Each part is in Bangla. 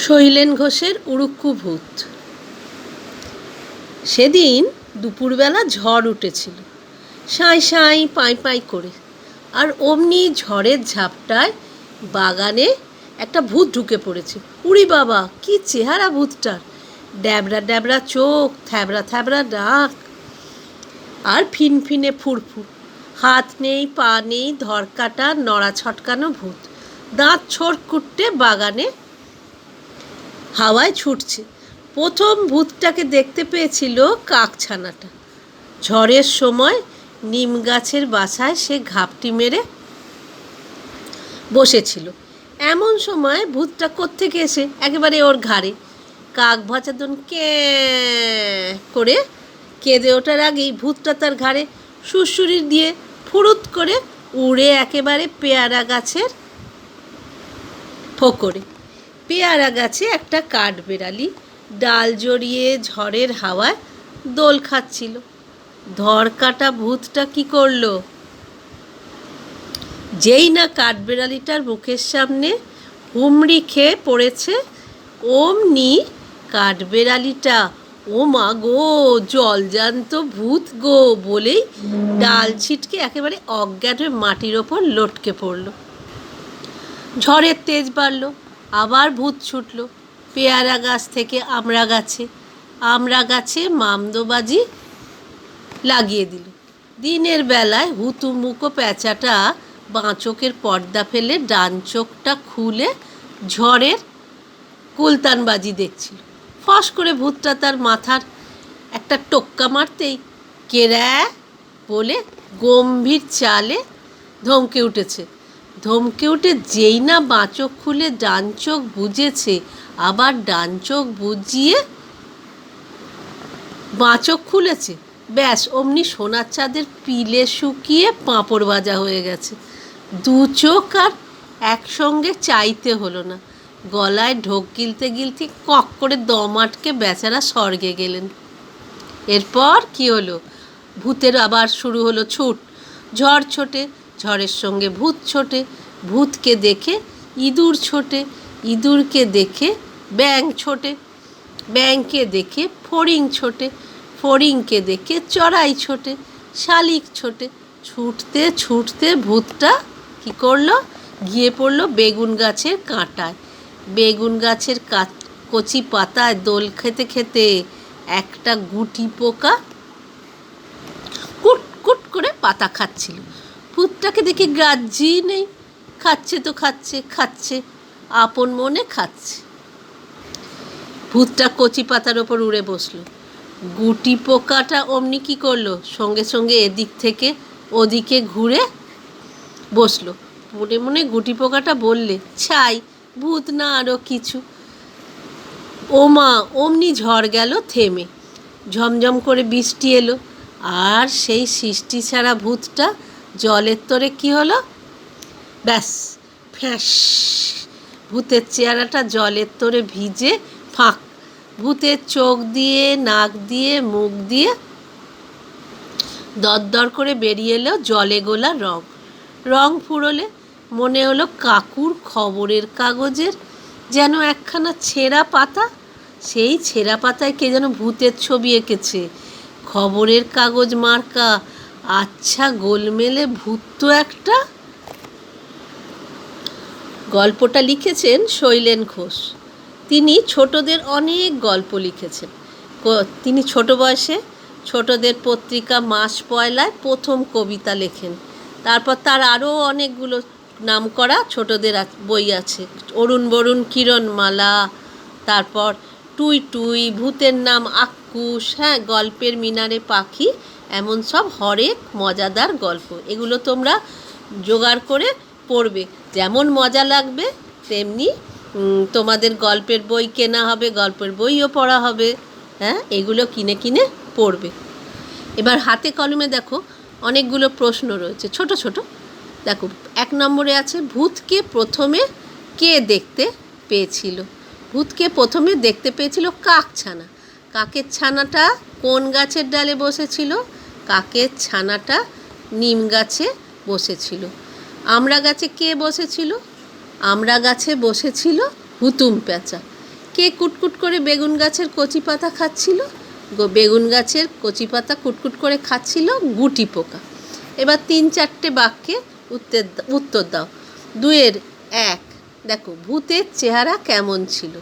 শৈলেন ঘোষের উড়ুক্কু ভূত। সেদিন দুপুরবেলা ঝড় উঠেছিল, সাঁই সাঁই পাঁই পাঁই করে। আর অমনি ঝড়ের ঝাপটায় বাগানে একটা ভূত ঢুকে পড়েছে। উড়ি বাবা, কি চেহারা ভূতটার! ড্যাবড়া ড্যাবড়া চোখ, থ্যাবড়া থ্যাবড়া নাক, আর ফিনফিনে ফুরফুর। হাত নেই, পা নেই, ধরকাটা নড়া ছটকানো ভূত। দাঁত ছোড়কুট্টে বাগানে হাওয়ায় ছুটছে। প্রথম ভূতটাকে দেখতে পেয়েছিল কাকছানাটা। ঝড়ের সময় নিম গাছের বাসায় সে ঘাপটি মেরে বসেছিল। এমন সময় ভূতটা কোত্থেকে এসে একেবারে ওর ঘাড়ে। কাক ভাচাদন করে কেঁদে ওঠার আগেই ভূতটা তার ঘাড়ে সুড়সুড়ি দিয়ে ফুরুত করে উড়ে একেবারে পেয়ারা গাছের ফোকরে। পেয়ারা গাছে একটা কাঠবেড়ালি ডাল জড়িয়ে ঝড়ের হাওয়ায় দোল খাচ্ছিল। ধরকাটা ভূতটা কি করলো, যেই না কাঠবেড়ালিটার মুখের সামনে হুমড়ি খেয়ে পড়েছে, অমনি কাঠবেড়ালিটা ও মা গো, জলজান্ত ভূত গো বলেই ডাল ছিটকে একেবারে অজ্ঞান হয়ে মাটির ওপর লটকে পড়ল। ঝড়ের তেজ বাড়ল, আবার ভূত ছুটল পেয়ারা গাছ থেকে আমড়া গাছে মামদোবাজি লাগিয়ে দিল। দিনের বেলায় হুতুমুকো প্যাঁচাটা বাঁ চোখের পর্দা ফেলে ডান চোখটা খুলে ঝড়ের কুলতানবাজি দেখছিল। ফস করে ভূতটা তার মাথার একটা টোক্কা মারতেই কেরা বলে গম্ভীর চালে ধমকে উঠেছে। ধমকে উঠে যেই না বাঁ চোখ খুলে ডান চোখ বুজেছে, আবার ডান চোখ বুজিয়ে বাঁ চোখ খুলেছে, ব্যাস অমনি সোনার চাঁদের পিলে শুকিয়ে পাঁপড় ভাজা হয়ে গেছে। দু চোখ আর একসঙ্গে চাইতে হলো না। গলায় ঢোক গিলতে গিলতে কক করে দম আটকে বেচারা স্বর্গে গেলেন। এরপর কি হলো, ভূতের আবার শুরু হলো ছুট। ঝড় ছোটে, ঝড়ের সঙ্গে ভূত ছোটে, ভূতকে দেখে ইঁদুর ছোটে, ইঁদুরকে দেখে ব্যাঙ ছোটে, ব্যাঙকে দেখে ফড়িং ছোটে, ফড়িংকে দেখে চড়াই ছোটে, শালিক ছোটে। ছুটতে ছুটতে ভূতটা কি করলো, গিয়ে পড়লো বেগুন গাছের কাঁটায়। বেগুন গাছের কচি পাতায় দোল খেতে খেতে একটা গুটি পোকা কুট কুট করে পাতা খাচ্ছিল। ভূতটাকে দেখে গ্রাহ্যই নেই, খাচ্ছে তো খাচ্ছে আপন মনে খাচ্ছে। ভূতটা কচি পাতার ওপর উড়ে বসলো। গুটি পোকাটা অমনি কী করলো, সঙ্গে সঙ্গে এদিক থেকে ওদিকে ঘুরে বসলো। মনে মনে গুটি পোকাটা বললে, ছাই, ভূত না আরও কিছু। ও মা, অমনি ঝড় গেল থেমে, ঝমঝম করে বৃষ্টি এলো। আর সেই সৃষ্টি ছাড়া ভূতটা জলের তরে কি হলো, ব্যাস ফ্যাঁস, ভূতের চেহারাটা জলের তরে ভিজে ফাঁক। ভূতের চোখ দিয়ে, নাক দিয়ে, মুখ দিয়ে দরদর করে বেরিয়ে এলো জলে গোলা রং। রং ফুরোলে মনে হলো কাকুর খবরের কাগজের যেন একখানা ছেঁড়া পাতা, সেই ছেঁড়া পাতায় কে যেন ভূতের ছবি এঁকেছে। খবরের কাগজ মার্কা, আচ্ছা গোলমেলে ভূত তো একটা। গল্পটা লিখেছেন শৈলেন ঘোষ। তিনি ছোটদের অনেক গল্প লিখেছেন। তিনি ছোট বয়সে ছোটদের পত্রিকা মাস পয়লায় প্রথম কবিতা লেখেন। তারপর তার আরও অনেকগুলো নামকরা ছোটদের বই আছে। অরুণ বরুণ কিরণমালা, তারপর টুই টুই, ভূতের নাম আক্কুস, গল্পের মিনারে পাখি, এমন সব হরেক মজাদার গল্প। এগুলো তোমরা জোগাড় করে পড়বে, যেমন মজা লাগবে তেমনি তোমাদের গল্পের বই কেনা হবে, গল্পের বইও পড়া হবে। এগুলো কিনে কিনে পড়বে। এবার হাতে কলমে দেখো অনেকগুলো প্রশ্ন রয়েছে ছোট ছোট। দেখো, 1 নম্বরে আছে, ভূতকে প্রথমে কে দেখতে পেয়েছিল? ভূতকে প্রথমে দেখতে পেয়েছিল কাকছানা। কাকের ছানাটা কোন গাছের ডালে বসেছিল? কাকের ছানাটা নিম গাছে বসেছিল। আমড়া গাছে কে বসেছিল? আমড়া গাছে বসেছিল হুতুম প্যাঁচা। কে কুটকুট করে বেগুন গাছের কচি পাতা খাচ্ছিল? বেগুন গাছের কচি পাতা কুটকুট করে খাচ্ছিল গুটি পোকা। এবার 3-4টে বাক্যে উত্তর দাও। 2-এর 1, দেখো ভূতের চেহারা কেমন ছিল?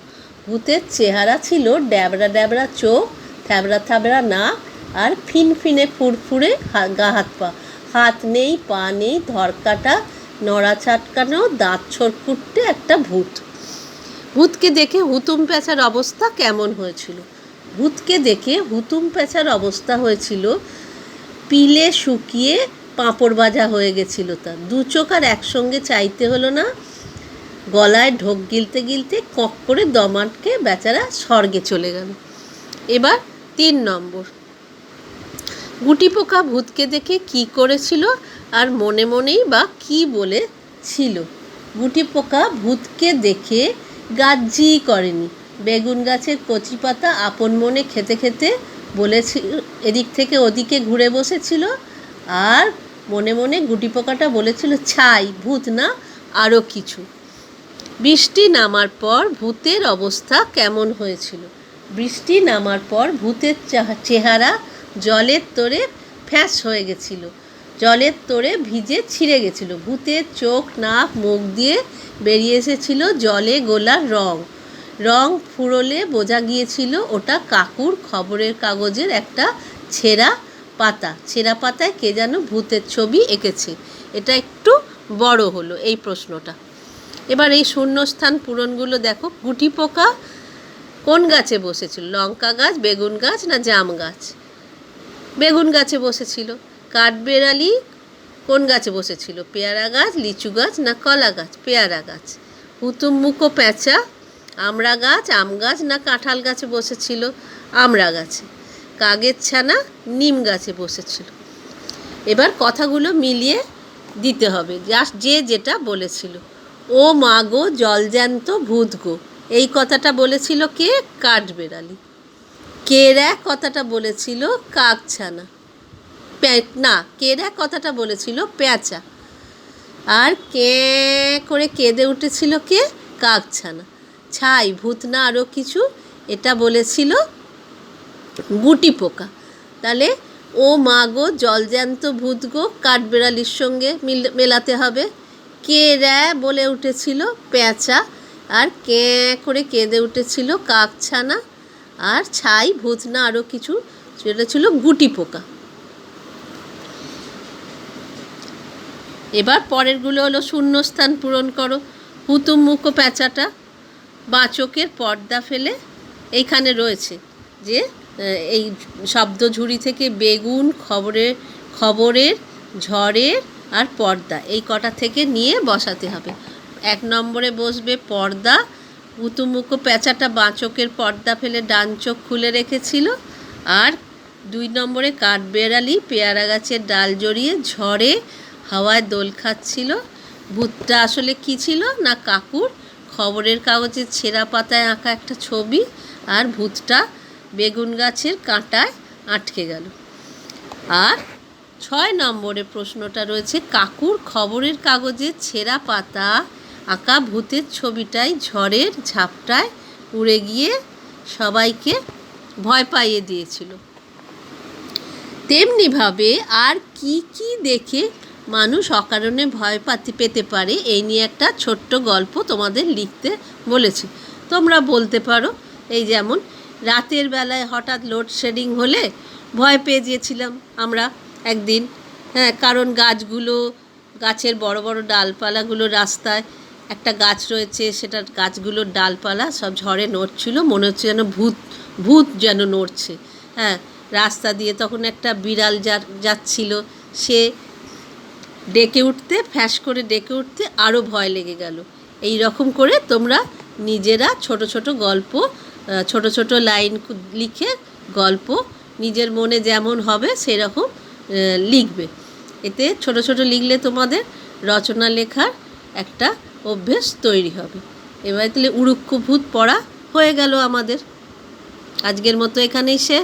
ভূতের চেহারা ছিল ড্যাবড়া ড্যাবড়া চোখ, থ্যাবড়া থ্যাবড়া নাক, আর ফিনফিনে ফুরফুরে গা হাত পা। হাত নেই, পা নেই, ধরকাটা, নড়া ছাটকানো, দাঁত ছড়কুটে একটা ভূত। ভূতকে দেখে হুতুম প্যাঁচার অবস্থা কেমন হয়েছিল? ভূতকে দেখে হুতুম প্যাঁচার অবস্থা হয়েছিল পিলে শুকিয়ে পাঁপড় ভাজা হয়ে গেছিল তার। 2 চোখ আর একসঙ্গে চাইতে হলো না, গলায় ঢোক গিলতে গিলতে কক করে দম আটকে বেচারা স্বর্গে চলে গেল। এবার 3 নম্বর, গুটি পোকা ভূতকে দেখে কি করেছিল আর মনে মনেই বা কি বলেছিল? গুটি পোকা ভূতকে দেখে গাজ্জি করেনি, বেগুন গাছের কচি পাতা আপন মনে খেতে খেতে বলেছিল, এদিক থেকে ওদিকে ঘুরে বসেছিল, আর মনে মনে গুটি পোকাটা বলেছিল ছাই, ভূত না আরও কিছু। বৃষ্টি নামার পর ভূতের অবস্থা কেমন হয়েছিল? বৃষ্টি নামার পর ভূতের চেহারা জলের তোড়ে ফ্যাঁস হয়ে গেছিল, জলের তোড়ে ভিজে ছিঁড়ে গেছিল। ভূতের চোখ নাক মুখ দিয়ে বেরিয়ে এসেছিল জলে গোলা রং। রং ফুরোলে বোঝা গিয়েছিল ওটা কাকুর খবরের কাগজের একটা ছেঁড়া পাতা। ছেঁড়া পাতায় কে যেন ভূতের ছবি এঁকেছে। এটা একটু বড় হলো এই প্রশ্নটা। এবার এই শূন্যস্থান পূরণগুলো দেখো। গুটি পোকা কোন গাছে বসেছিল? লঙ্কা গাছ, বেগুন গাছ না জাম গাছ? বেগুন গাছে বসেছিল। কাঠবেড়ালি কোন গাছে বসেছিল? পেয়ারা গাছ, লিচু গাছ না কলা গাছ? পেয়ারা গাছ। হুতুমমুখো প্যাঁচা আমড়া গাছ, আম গাছ না কাঁঠাল গাছে বসেছিল? আমড়া গাছে। কাগের ছানা নিম গাছে বসেছিল। এবার কথাগুলো মিলিয়ে দিতে হবে, যে যেটা বলেছিল। ও মা গো জলজ্যান্ত ভূত গো, এই কথাটা বলেছিল কে? কাঠবেড়ালি। কেরা কথাটা বলেছিল কাকছানা। না, কেরা কথাটা বলেছিল পেঁচা। আর করে কেঁদে উঠেছিল কে? কাকছানা। ছাই, ভূত না আরও কিছু, এটা বলেছিল গুটি পোকা। তাহলে ও মা গো জলজ্যান্ত ভূত গো কাঠবেড়ালির সঙ্গে মেলাতে হবে। কেরা বলে উঠেছিল পেঁচা, আর করে কেঁদে উঠেছিল কাকছানা, আর ছাই, ভূত না আরও কিছু, সেটা ছিল গুটি পোকা। এবার পরেরগুলো হলো শূন্যস্থান পূরণ করো। হুতুমমুখো প্যাঁচাটা বাঁ চোখের পর্দা ফেলে, এইখানে রয়েছে যে এই শব্দ ঝুড়ি থেকে বেগুন, খবরের, ঝড়ের আর পর্দা, এই কটা থেকে নিয়ে বসাতে হবে। 1 নম্বরে বসবে পর্দা। হুতুমমুখো প্যাঁচাটা বাঁ চোখের পর্দা ফেলে ডান চোখ খুলে রেখেছিল। আর 2 নম্বরে কাঠবেড়ালি পেয়ারা গাছের ডাল জড়িয়ে ঝড়ে হাওয়ায় দোল খাচ্ছিল। ভূতটা আসলে কী ছিল না কাকুর খবরের কাগজের ছেঁড়া পাতায় আঁকা একটা ছবি, আর ভূতটা বেগুন গাছের কাঁটায় আটকে গেল। আর 6 নম্বরে প্রশ্নটা রয়েছে কাকুর খবরের কাগজের ছেঁড়া পাতা আঁকা ভূতের ছবিটাই ঝড়ের ঝাপটায় উড়ে গিয়ে সবাইকে ভয় পাইয়ে দিয়েছিল। তেমনিভাবে আর কি কি দেখে মানুষ অকারণে ভয় পেতে পারে, এই নিয়ে একটা ছোট্ট গল্প তোমাদের লিখতে বলেছি। তোমরা বলতে পারো, এই যেমন রাতের বেলায় হঠাৎ লোডশেডিং হলে ভয় পেয়ে গিয়েছিলাম আমরা একদিন। কারণ গাছের বড় বড় ডালপালাগুলো, রাস্তায় একটা গাছ রয়েছে, সেটার গাছগুলোর ডালপালা সব ঝড়ে নড়ছিল, মনে হচ্ছে যেন ভূত যেন নড়ছে। রাস্তা দিয়ে তখন একটা বিড়াল যাচ্ছিল, সে ফ্যাঁস করে ডেকে উঠতে আরও ভয় লেগে গেল। এই রকম করে তোমরা নিজেরা ছোট ছোট গল্প, ছোট ছোট লাইন লিখে গল্প নিজের মনে যেমন হবে সেরকম লিখবে। এতে ছোট ছোট লিখলে তোমাদের রচনা লেখার একটা অভ্যেস তৈরি হবে। এবার তাহলে উড়ুক্কু ভূত পড়া হয়ে গেল আমাদের। আজকের মতো এখানেই শেষ।